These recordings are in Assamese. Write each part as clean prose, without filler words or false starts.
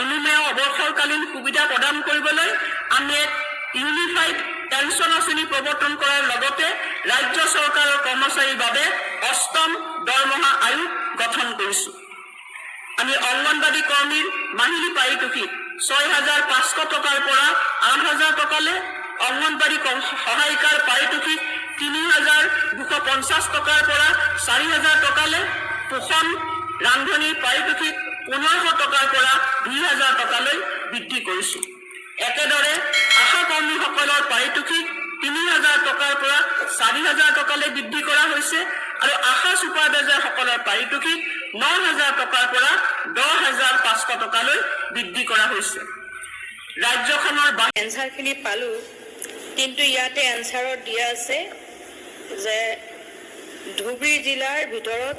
অনুমেয় অৱসৰকালীন সুবিধা প্ৰদান কৰিবলৈ আমি এক ইউনিফাইড পেঞ্চন আঁচনি প্ৰৱৰ্তন কৰাৰ লগতে ৰাজ্য চৰকাৰৰ কৰ্মচাৰীৰ বাবে ৮ম দৰমহা আয়োগ গঠন কৰিছোঁ। আমি অংগনবাড়ী কৰ্মীৰ মাহিলী পাৰিতোষিক ৬,৫০০ টকাৰ পৰা ৮,০০০ টকালৈ, অংগনবাড়ী সহায়িকাৰ পাৰিতোষিক ৩,২৫০ টকাৰ পৰা ৪,০০০ টকালৈ, পোষণ ৰান্ধনিৰ পাৰিতোষিক ১৫০০ টকাৰ পৰা ২,০০০ টকালৈ বৃদ্ধি কৰিছোঁ। একেদৰে আশা কৰ্মীসকলৰ পাৰিতোষিক ৩,০০০ টকাৰ পৰা ৪,০০০ টকালৈ বৃদ্ধি কৰা হৈছে আৰু আশা ছুপাৰভাইজাৰসকলৰ পাৰিতোষিক ৯,০০০ টকাৰ পৰা ১০,৫০০ টকালৈ বৃদ্ধি কৰা হৈছে। ৰাজ্যখনৰ এনচাৰখিনি পালোঁ, কিন্তু ইয়াতে এনচাৰত দিয়া আছে যে ধুবুৰী জিলাৰ ভিতৰত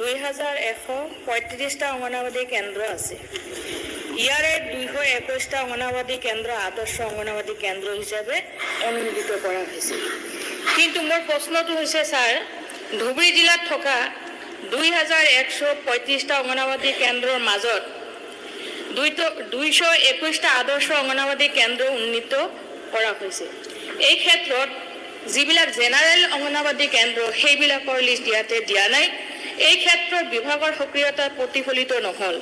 ২,১৩৫টা অংগনবাড়ী কেন্দ্ৰ আছে। ইয়াৰে ২২১টা অংগনবাড়ী কেন্দ্ৰ আদৰ্শ অংগনবাড়ী কেন্দ্ৰ হিচাপে অনুমোদিত কৰা হৈছে। কিন্তু মোৰ প্ৰশ্নটো হৈছে, ছাৰ, ধুবুৰী জিলাত থকা ২,১৩৫টা অংগনবাড়ী কেন্দ্ৰৰ মাজত ২২১টা আদৰ্শ অংগনবাড়ী কেন্দ্ৰ উন্নীত কৰা হৈছে। এই ক্ষেত্ৰত যিবিলাক জেনেৰেল অংগনবাড়ী কেন্দ্ৰ সেইবিলাকৰ লিষ্ট ইয়াতে দিয়া নাই। এই ক্ষেত্ৰত বিভাগৰ সক্ৰিয়তা প্ৰতিফলিত নহ'ল।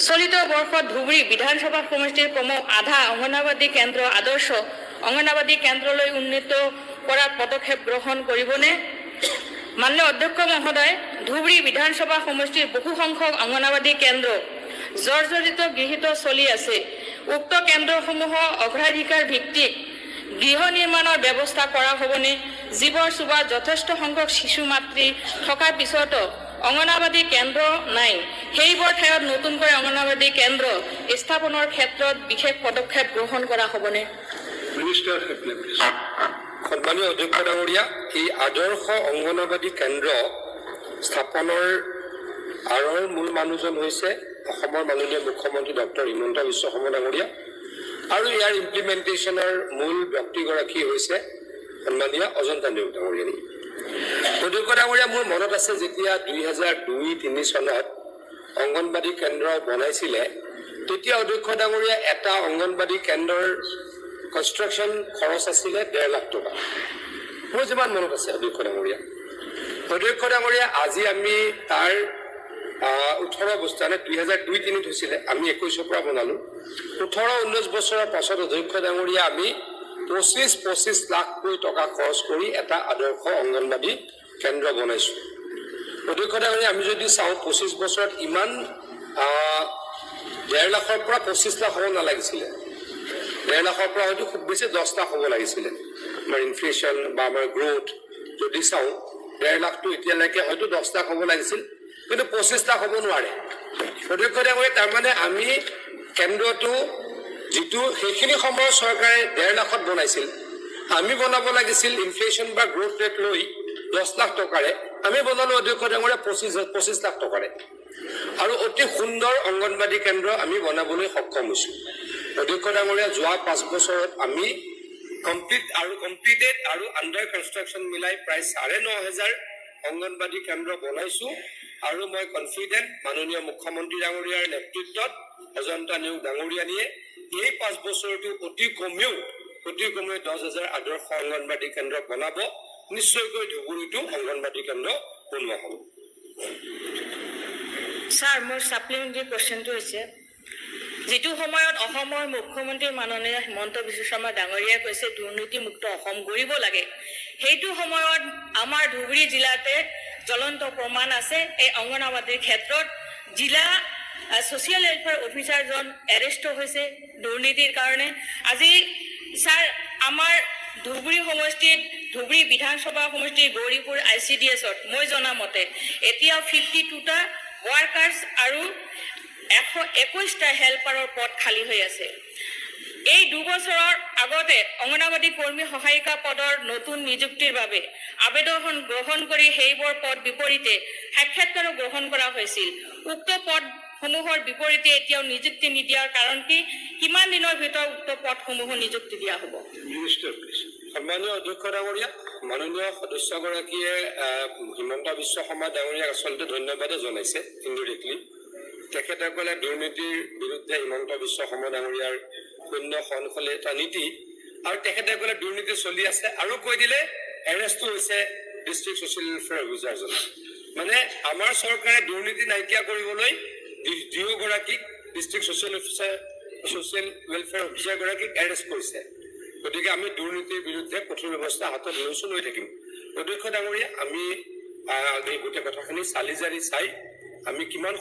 চলিত বৰ্ষত ধুবুৰী বিধানসভা সমষ্টিৰ ক্ৰমে আধা অংগনবাড়ী কেন্দ্ৰ আদৰ্শ অংগনবাড়ী কেন্দ্ৰলৈ উন্নীত কৰাৰ পদক্ষেপ গ্ৰহণ কৰিবনে? মাননীয় অধ্যক্ষ মহোদয়, ধুবুৰী বিধানসভা সমষ্টিৰ বহু সংখ্যক অংগনবাড়ী কেন্দ্ৰ জৰ্জৰিত গৃহীত চলি আছে। উক্ত কেন্দ্ৰসমূহৰ অগ্ৰাধিকাৰ ভিত্তিক গৃহ নিৰ্মাণৰ ব্যৱস্থা কৰা হ'বনে? যিবোৰ চুবাত যথেষ্ট সংখ্যক শিশু মাতৃ থকাৰ পিছতো অংগনবাড়ী কেন্দ্ৰ নাই, সেইবোৰ ঠাইত নতুনকৈ অংগনবাড়ী কেন্দ্ৰ স্থাপনৰ ক্ষেত্ৰত বিশেষ পদক্ষেপ গ্ৰহণ কৰা হ'বনে? সন্মানীয় অধ্যক্ষ ডাঙৰীয়া, এই আদৰ্শ অংগনবাড়ী কেন্দ্ৰ স্থাপনৰ আঁৰৰ মূল মানুহজন হৈছে অসমৰ মাননীয় মুখ্যমন্ত্ৰী ডক্টৰ হিমন্ত বিশ্ব শৰ্মা ডাঙৰীয়া আৰু ইয়াৰ ইমপ্লিমেণ্টেশ্যনৰ মূল ব্যক্তিগৰাকী হৈছে সন্মানীয় অজন্তা নেওগ ডাঙৰীয়া। অধ্যক্ষ ডাঙৰীয়া, মোৰ মনত আছে যেতিয়া ২০০২-০৩ চনত অংগনবাড়ী কেন্দ্ৰ বনাইছিলে, তেতিয়া অধ্যক্ষ ডাঙৰীয়া এটা অংগনবাড়ী কেন্দ্ৰৰ কনষ্ট্ৰাকশ্যন খৰচ আছিলে ১.৫ লাখ টকা। মোৰ যিমান মনত আছে অধ্যক্ষ ডাঙৰীয়া। অধ্যক্ষ ডাঙৰীয়া, আজি আমি তাৰ ১৮ বছৰ, ২০০২-০৩ হৈছিলে, আমি ২১ৰ পৰা বনালোঁ। ১৮-১৯ বছৰৰ পাছত অধ্যক্ষ ডাঙৰীয়া আমি ২৫ লাখকৈ টকা খৰচ কৰি এটা আদৰ্শ অংগনবাড়ী কেন্দ্ৰ বনাইছোঁ। অধ্যক্ষ ডাঙৰীয়া, আমি যদি চাওঁ ২৫ বছৰত ইমান ১.৫ লাখৰ পৰা ২৫ লাখ হ'ব নালাগিছিলে। ১.৫ লাখৰ পৰা হয়তো খুব বেছি ১০ লাখ হ'ব লাগিছিলে। আমাৰ ইনফ্লেশ্যন বা আমাৰ গ্ৰোথ যদি চাওঁ, ১.৫ লাখটো এতিয়ালৈকে হয়তো ১০ লাখ হ'ব লাগিছিল, কিন্তু ২৫ লাখ হ'ব নোৱাৰে। অধ্যক্ষ ডাঙৰীয়া, তাৰমানে আমি কেন্দ্ৰটো যিটো সেইখিনি সময়ত চৰকাৰে ১.৫ লাখত বনাইছিল, আমি বনাব লাগিছিল ইনফ্লেশ্যন বা গ্ৰোথ ৰেট লৈ ১০ লাখ টকাৰে, আমি বনালোঁ অধ্যক্ষ ডাঙৰীয়া ২৫ লাখ টকাৰে। আৰু অতি সুন্দৰ অংগনবাড়ী কেন্দ্ৰ আমি বনাবলৈ সক্ষম হৈছোঁ। অধ্যক্ষ ডাঙৰীয়া, যোৱা ৫ বছৰত আমি কমপ্লিটেড আৰু আণ্ডাৰ কনষ্ট্ৰাকশ্যন মিলাই প্ৰায় ৯,৫০০ অংগনবাড়ী কেন্দ্ৰ বনাইছোঁ। আৰু মই কনফিডেণ্ট মাননীয় মুখ্যমন্ত্ৰী ডাঙৰীয়াৰ নেতৃত্বত অজন্তা নেওগ ডাঙৰীয়ানীয়ে এই ৫ বছৰটো অতি কমেও ১০,০০০ আদৰ্শ অংগনবাড়ী কেন্দ্ৰ বনাব। নিশ্চয়কৈ ধুবুৰীতো অংগনবাড়ী কেন্দ্ৰ বনোৱা হ'ব। ছাৰ, মোৰ ছাপ্লিমেণ্টাৰী কুৱেশ্যনটো হৈছে, যিটো সময়ত অসমৰ মুখ্যমন্ত্ৰী মাননীয় হিমন্ত বিশ্ব শৰ্মা ডাঙৰীয়াই কৈছে দুৰ্নীতিমুক্ত অসম গঢ়িব লাগে, সেইটো সময়ত আমাৰ ধুবুৰী জিলাতে জ্বলন্ত প্ৰমাণ আছে। এই অংগনবাড়ীৰ ক্ষেত্ৰত জিলা ছ'চিয়েল ৱেলফেয়াৰ অফিচাৰজন এৰেষ্ট হৈছে দুৰ্নীতিৰ কাৰণে। আজি ছাৰ, আমাৰ ধুবুৰী সমষ্টিত, ধুবুৰী বিধানসভা সমষ্টিৰ গৌৰীপুৰ ICDSত মই জনামতে এতিয়াও 52টা ৱাৰ্কাৰ্ছ আৰু 121টা হেল্পাৰৰ পদ খালী হৈ আছে। এই ২ বছৰৰ আগতে অংগনবাড়ী কৰ্মী সহায়িকা পদৰ নতুন নিযুক্তিৰ বাবে আবেদন গ্ৰহণ কৰি সেইবোৰ পদ বিপৰীতে সাক্ষাৎকাৰো গ্ৰহণ কৰা হৈছিল। উক্ত পদসমূহৰ বিপৰীতে এতিয়াও নিযুক্তি নিদিয়াৰ কাৰণ কি? কিমান দিনৰ ভিতৰত উক্ত পদসমূহৰ নিযুক্তি দিয়া হ'ব? সন্মানীয় অধ্যক্ষ ডাঙৰীয়া, মাননীয় সদস্যগৰাকীয়ে হিমন্ত বিশ্ব শৰ্মা ডাঙৰীয়াক আচলতে ধন্যবাদে জনাইছে ইনডিৰেক্টলি। তেখেতসকলে দুৰ্নীতিৰ বিৰুদ্ধে হিমন্ত বিশ্ব শৰ্মা ডাঙৰীয়াৰ শূন্য সহনশীল এটা নীতি আৰু তেখেতসকলে দুৰ্নীতি চলি আছে আৰু কৈ দিলে এৰেষ্টটো হৈছে ডিষ্ট্ৰিক্ট ছ'চিয়েল ৱেলফেয়াৰ অফিচাৰজন। মানে আমাৰ চৰকাৰে দুৰ্নীতি নাইকিয়া কৰিবলৈ দুয়োগৰাকীক ডিষ্ট্ৰিক্ট ছ'চিয়েল ৱেলফেয়াৰ অফিচাৰগৰাকীক এৰেষ্ট কৰিছে। গতিকে আমি দুৰ্নীতিৰ বিৰুদ্ধে কঠোৰ ব্যৱস্থা হাতত লৈ থাকিম। অধ্যক্ষ ডাঙৰীয়া, আমি এই গোটেই কথাখিনি চালি জাৰি চাই আমি কিমান